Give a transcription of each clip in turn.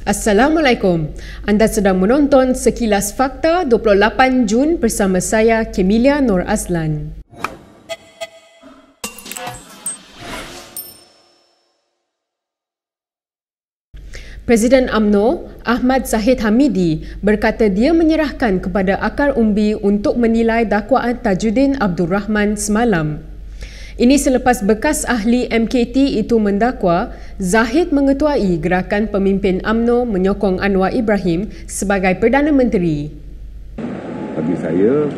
Assalamualaikum. Anda sedang menonton Sekilas Fakta 28 Jun bersama saya, Kemilia Nur Azlan. Presiden UMNO, Ahmad Zahid Hamidi, berkata dia menyerahkan kepada akar umbi untuk menilai dakwaan Tajuddin Abdul Rahman semalam. Ini selepas bekas ahli MKT itu mendakwa Zahid mengetuai gerakan pemimpin UMNO menyokong Anwar Ibrahim sebagai Perdana Menteri. Bagi saya,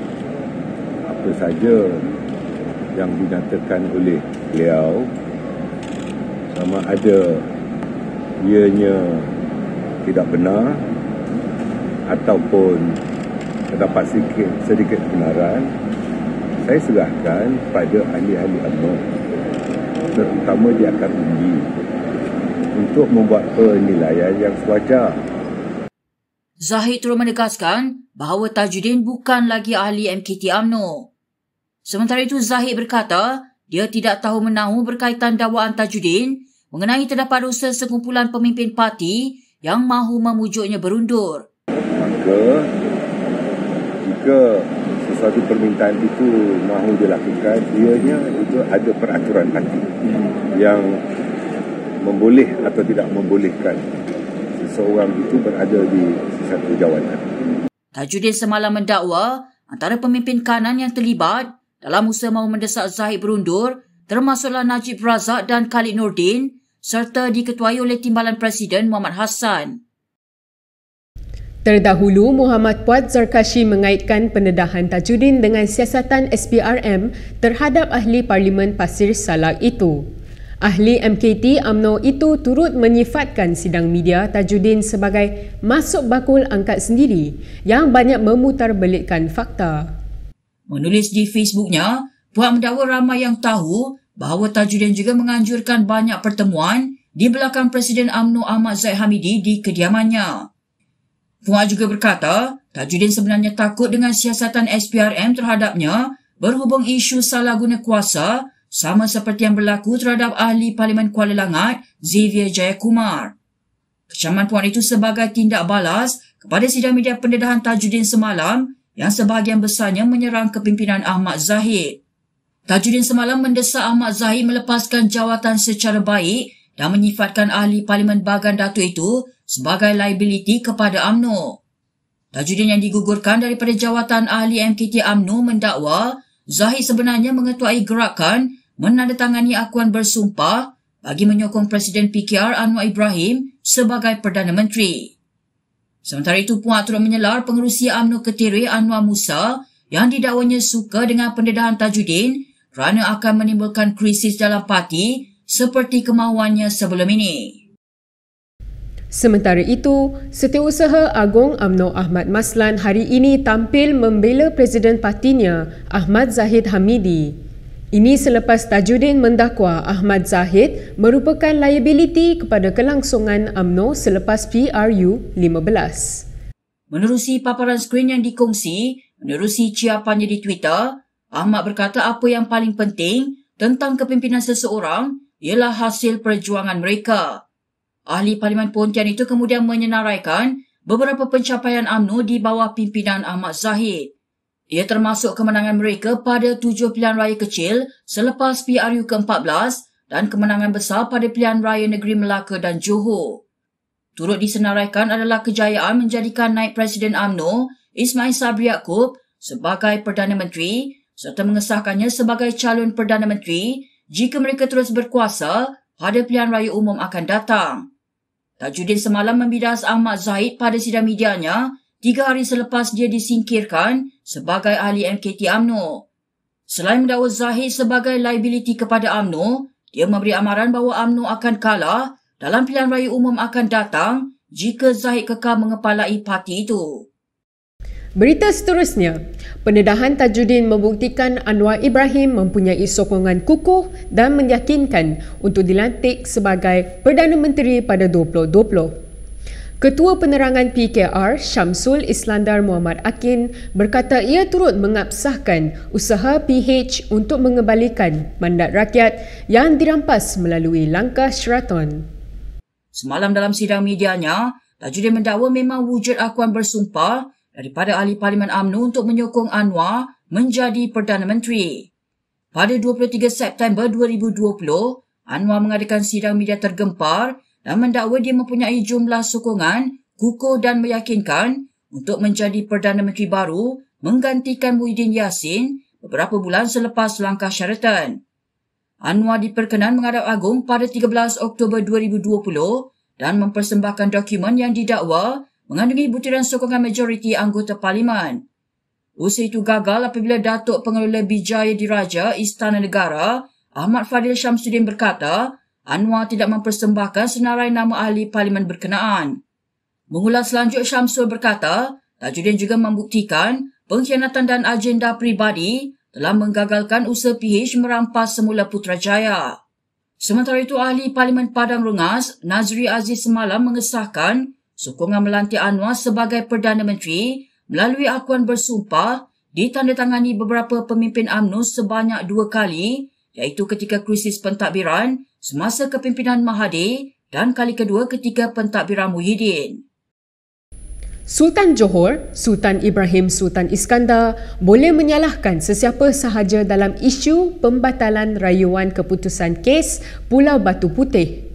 apa saja yang dinyatakan oleh beliau, sama ada ianya tidak benar ataupun terdapat sedikit kebenaran, saya serahkan pada ahli-ahli UMNO, terutama di akar umbi, untuk membuat penilaian yang sewajar. Zahid turut menegaskan bahawa Tajuddin bukan lagi ahli MKT UMNO. Sementara itu, Zahid berkata dia tidak tahu menahu berkaitan dakwaan Tajuddin mengenai terdapat usaha sekumpulan pemimpin parti yang mahu memujuknya berundur. Maka, jika sesuatu permintaan itu mahu dilakukan, ianya itu ada peraturan parti yang memboleh atau tidak membolehkan seseorang itu berada di sesuatu jawatan. Tajuddin semalam mendakwa antara pemimpin kanan yang terlibat dalam usaha mahu mendesak Zahid berundur termasuklah Najib Razak dan Khalid Nordin serta diketuai oleh Timbalan Presiden Muhammad Hassan. Terdahulu, Muhammad Puat Zarkashi mengaitkan pendedahan Tajuddin dengan siasatan SPRM terhadap ahli Parlimen Pasir Salak itu. Ahli MKT UMNO itu turut menyifatkan sidang media Tajuddin sebagai masuk bakul angkat sendiri yang banyak memutarbelikkan fakta. Menulis di Facebooknya, Puat mendakwa ramai yang tahu bahawa Tajuddin juga menganjurkan banyak pertemuan di belakang Presiden UMNO Ahmad Zahid Hamidi di kediamannya. Puat juga berkata, Tajuddin sebenarnya takut dengan siasatan SPRM terhadapnya berhubung isu salah guna kuasa sama seperti yang berlaku terhadap ahli Parlimen Kuala Langat, Xavier Jayakumar. Kecaman Puat itu sebagai tindak balas kepada sidang media pendedahan Tajuddin semalam yang sebahagian besarnya menyerang kepimpinan Ahmad Zahid. Tajuddin semalam mendesak Ahmad Zahid melepaskan jawatan secara baik dan menyifatkan ahli Parlimen Bagan Datuk itu sebagai liability kepada UMNO. Tajuddin yang digugurkan daripada jawatan ahli MKT UMNO mendakwa Zahid sebenarnya mengetuai gerakan menandatangani akuan bersumpah bagi menyokong Presiden PKR Anwar Ibrahim sebagai Perdana Menteri. Sementara itu, Puat turut menyelar pengerusi UMNO Ketiri Anwar Musa yang didakwanya suka dengan pendedahan Tajuddin kerana akan menimbulkan krisis dalam parti seperti kemahuannya sebelum ini. Sementara itu, Setiausaha Agong UMNO Ahmad Maslan hari ini tampil membela Presiden partinya Ahmad Zahid Hamidi. Ini selepas Tajuddin mendakwa Ahmad Zahid merupakan liability kepada kelangsungan UMNO selepas PRU 15. Menerusi paparan skrin yang dikongsi, menerusi ciapannya di Twitter, Ahmad berkata apa yang paling penting tentang kepimpinan seseorang ialah hasil perjuangan mereka. Ahli Parlimen Pontian itu kemudian menyenaraikan beberapa pencapaian UMNO di bawah pimpinan Ahmad Zahid. Ia termasuk kemenangan mereka pada 7 pilihan raya kecil selepas PRU ke-14 dan kemenangan besar pada pilihan raya negeri Melaka dan Johor. Turut disenaraikan adalah kejayaan menjadikan naib Presiden UMNO Ismail Sabri Yaakob sebagai Perdana Menteri serta mengesahkannya sebagai calon Perdana Menteri jika mereka terus berkuasa pada pilihan raya umum akan datang. Tajuddin semalam membidas Ahmad Zahid pada sidang medianya 3 hari selepas dia disingkirkan sebagai ahli MKT UMNO. Selain mendakwa Zahid sebagai liability kepada UMNO, dia memberi amaran bahawa UMNO akan kalah dalam pilihan raya umum akan datang jika Zahid kekal mengepalai parti itu. Berita seterusnya, pendedahan Tajuddin membuktikan Anwar Ibrahim mempunyai sokongan kukuh dan meyakinkan untuk dilantik sebagai Perdana Menteri pada 2020. Ketua Penerangan PKR Syamsul Islandar Muhammad Akin berkata ia turut mengabsahkan usaha PH untuk mengembalikan mandat rakyat yang dirampas melalui langkah Sheraton. Semalam dalam sidang medianya, Tajudin mendakwa memang wujud akuan bersumpah daripada ahli Parlimen UMNO untuk menyokong Anwar menjadi Perdana Menteri. Pada 23 September 2020, Anwar mengadakan sidang media tergempar dan mendakwa dia mempunyai jumlah sokongan kukuh dan meyakinkan untuk menjadi Perdana Menteri baru menggantikan Muhyiddin Yassin beberapa bulan selepas langkah syaratan. Anwar diperkenan menghadap agung pada 13 Oktober 2020 dan mempersembahkan dokumen yang didakwa mengandungi butiran sokongan majoriti anggota Parlimen. Usaha itu gagal apabila Datuk Pengelola Bijaya Diraja Istana Negara Ahmad Fadil Syamsuddin berkata Anwar tidak mempersembahkan senarai nama ahli Parlimen berkenaan. Mengulas lanjut, Syamsul berkata Tajudin juga membuktikan pengkhianatan dan agenda peribadi telah menggagalkan usaha PH merampas semula Putrajaya. Sementara itu, ahli Parlimen Padang Rengas, Nazri Aziz semalam mengesahkan sokongan melantik Anwar sebagai Perdana Menteri melalui akuan bersumpah ditandatangani beberapa pemimpin UMNO sebanyak 2 kali, iaitu ketika krisis pentadbiran semasa kepimpinan Mahathir dan kali kedua ketika pentadbiran Muhyiddin. Sultan Johor, Sultan Ibrahim Sultan Iskandar boleh menyalahkan sesiapa sahaja dalam isu pembatalan rayuan keputusan kes Pulau Batu Putih.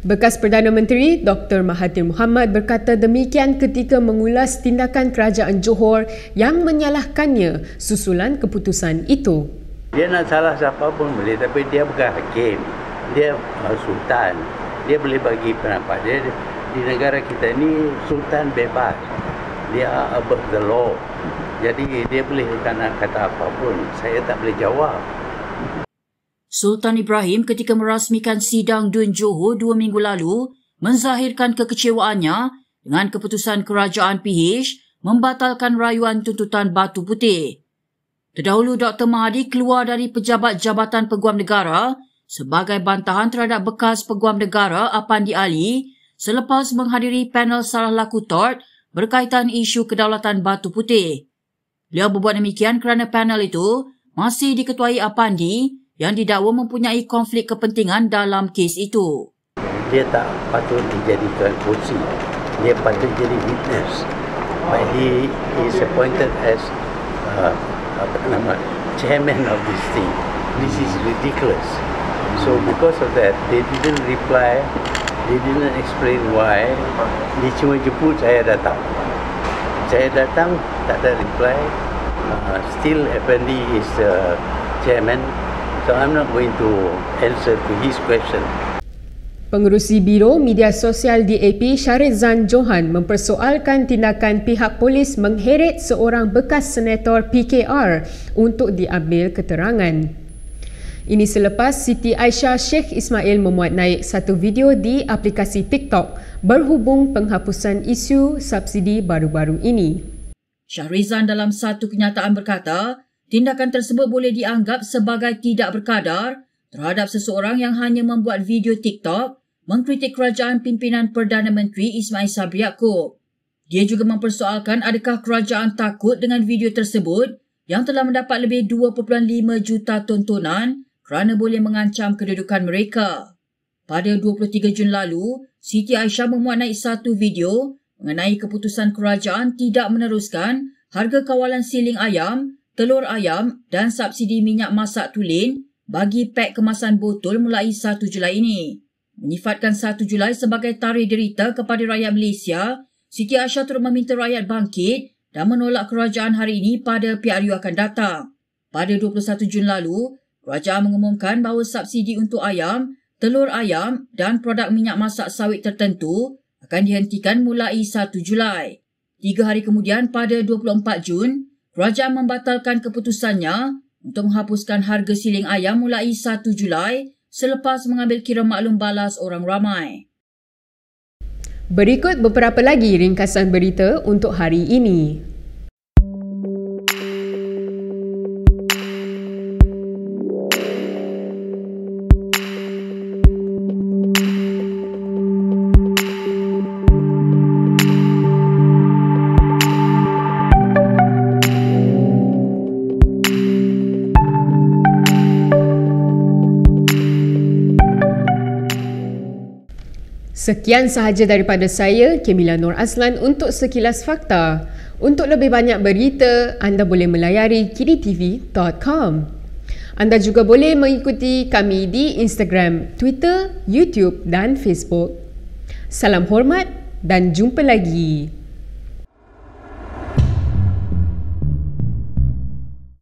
Bekas Perdana Menteri Dr. Mahathir Mohamad berkata demikian ketika mengulas tindakan kerajaan Johor yang menyalahkannya susulan keputusan itu. Dia nak salah siapa pun boleh, tapi dia bukan hakim. Dia sultan. Dia boleh bagi pendapat dia. Di negara kita ni sultan bebas. Dia above the law. Jadi dia boleh nak kata apa pun. Saya tak boleh jawab. Sultan Ibrahim ketika merasmikan sidang Dun Johor 2 minggu lalu menzahirkan kekecewaannya dengan keputusan kerajaan PH membatalkan rayuan tuntutan Batu Putih. Terdahulu Dr. Mahathir keluar dari pejabat Jabatan Peguam Negara sebagai bantahan terhadap bekas Peguam Negara Apandi Ali selepas menghadiri panel salah laku tort berkaitan isu kedaulatan Batu Putih. Beliau berbuat demikian kerana panel itu masih diketuai Apandi yang didakwa mempunyai konflik kepentingan dalam kes itu. Dia tak patut dijadikan kursi. Dia patut jadi witness. But he is appointed as chairman of this thing. This is ridiculous. So because of that, they didn't reply. They didn't explain why. Dia cuma jemput saya datang. Saya datang, tak ada reply. Still Effendi is chairman. So I'm not going to answer to his question. Pengerusi Biro Media Sosial DAP Shahrizan Johan mempersoalkan tindakan pihak polis mengheret seorang bekas senator PKR untuk diambil keterangan. Ini selepas Siti Aisyah Sheikh Ismail memuat naik satu video di aplikasi TikTok berhubung penghapusan isu subsidi baru-baru ini. Shahrizan dalam satu kenyataan berkata, tindakan tersebut boleh dianggap sebagai tidak berkadar terhadap seseorang yang hanya membuat video TikTok mengkritik kerajaan pimpinan Perdana Menteri Ismail Sabri Yaakob. Dia juga mempersoalkan adakah kerajaan takut dengan video tersebut yang telah mendapat lebih 2.5 juta tontonan kerana boleh mengancam kedudukan mereka. Pada 23 Jun lalu, Siti Aisyah memuat naik satu video mengenai keputusan kerajaan tidak meneruskan harga kawalan siling ayam, telur ayam dan subsidi minyak masak tulen bagi pek kemasan botol mulai 1 Julai ini. Menyifatkan 1 Julai sebagai tarikh derita kepada rakyat Malaysia, Siti Aisyah turut meminta rakyat bangkit dan menolak kerajaan hari ini pada PRU akan datang. Pada 21 Jun lalu, kerajaan mengumumkan bahawa subsidi untuk ayam, telur ayam dan produk minyak masak sawit tertentu akan dihentikan mulai 1 Julai. 3 hari kemudian pada 24 Jun, kerajaan membatalkan keputusannya untuk menghapuskan harga siling ayam mulai 1 Julai selepas mengambil kira maklum balas orang ramai. Berikut beberapa lagi ringkasan berita untuk hari ini. Sekian sahaja daripada saya, Kemila Nur Aslan untuk Sekilas Fakta. Untuk lebih banyak berita, anda boleh melayari kiritv.com. Anda juga boleh mengikuti kami di Instagram, Twitter, YouTube dan Facebook. Salam hormat dan jumpa lagi.